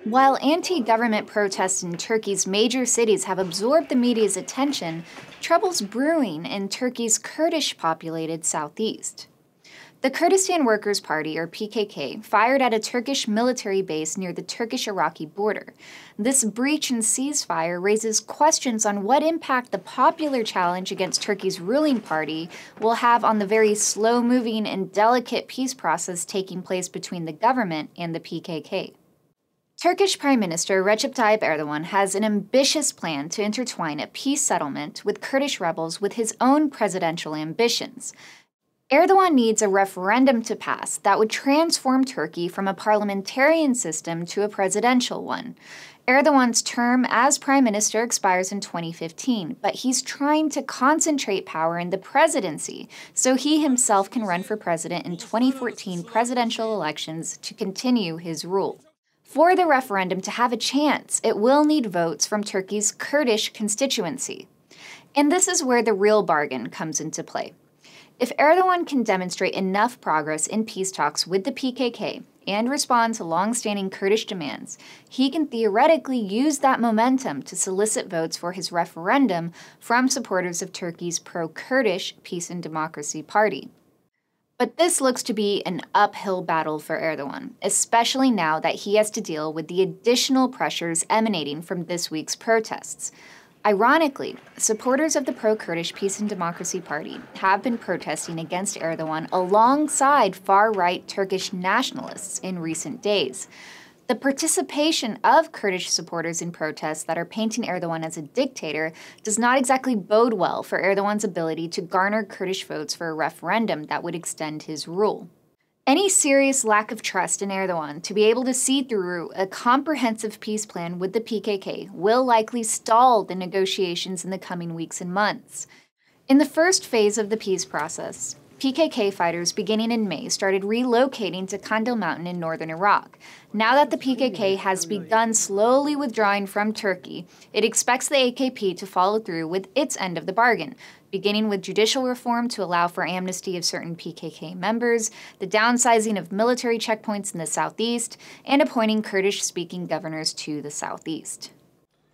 While anti-government protests in Turkey's major cities have absorbed the media's attention, trouble's brewing in Turkey's Kurdish-populated southeast. The Kurdistan Workers' Party, or PKK, fired at a Turkish military base near the Turkish-Iraqi border. This breach and ceasefire raises questions on what impact the popular challenge against Turkey's ruling party will have on the very slow-moving and delicate peace process taking place between the government and the PKK. Turkish Prime Minister Recep Tayyip Erdogan has an ambitious plan to intertwine a peace settlement with Kurdish rebels with his own presidential ambitions. Erdogan needs a referendum to pass that would transform Turkey from a parliamentarian system to a presidential one. Erdogan's term as prime minister expires in 2015, but he's trying to concentrate power in the presidency so he himself can run for president in 2014 presidential elections to continue his rule. For the referendum to have a chance, it will need votes from Turkey's Kurdish constituency. And this is where the real bargain comes into play. If Erdogan can demonstrate enough progress in peace talks with the PKK and respond to long-standing Kurdish demands, he can theoretically use that momentum to solicit votes for his referendum from supporters of Turkey's pro-Kurdish Peace and Democracy Party. But this looks to be an uphill battle for Erdogan, especially now that he has to deal with the additional pressures emanating from this week's protests. Ironically, supporters of the pro-Kurdish Peace and Democracy Party have been protesting against Erdogan alongside far-right Turkish nationalists in recent days. The participation of Kurdish supporters in protests that are painting Erdogan as a dictator does not exactly bode well for Erdogan's ability to garner Kurdish votes for a referendum that would extend his rule. Any serious lack of trust in Erdogan to be able to see through a comprehensive peace plan with the PKK will likely stall the negotiations in the coming weeks and months. In the first phase of the peace process, PKK fighters beginning in May started relocating to Kandil Mountain in northern Iraq. Now that the PKK has begun slowly withdrawing from Turkey, it expects the AKP to follow through with its end of the bargain, beginning with judicial reform to allow for amnesty of certain PKK members, the downsizing of military checkpoints in the southeast, and appointing Kurdish-speaking governors to the southeast.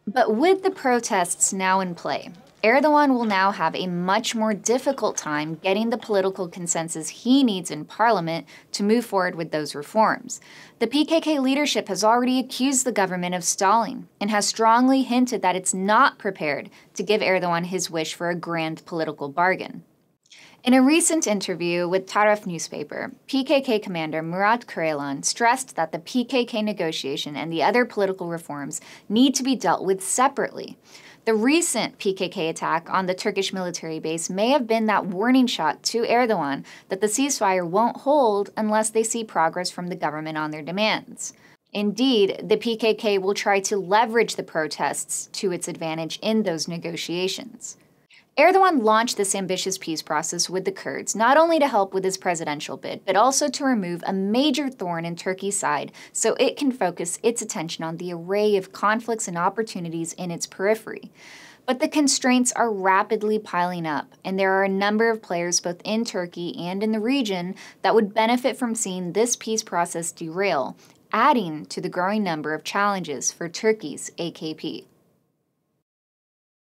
But with the protests now in play, Erdogan will now have a much more difficult time getting the political consensus he needs in parliament to move forward with those reforms. The PKK leadership has already accused the government of stalling and has strongly hinted that it's not prepared to give Erdogan his wish for a grand political bargain. In a recent interview with Taraf newspaper, PKK commander Murat Kureylan stressed that the PKK negotiation and the other political reforms need to be dealt with separately. The recent PKK attack on the Turkish military base may have been that warning shot to Erdogan that the ceasefire won't hold unless they see progress from the government on their demands. Indeed, the PKK will try to leverage the protests to its advantage in those negotiations. Erdogan launched this ambitious peace process with the Kurds not only to help with his presidential bid, but also to remove a major thorn in Turkey's side so it can focus its attention on the array of conflicts and opportunities in its periphery. But the constraints are rapidly piling up, and there are a number of players both in Turkey and in the region that would benefit from seeing this peace process derail, adding to the growing number of challenges for Turkey's AKP.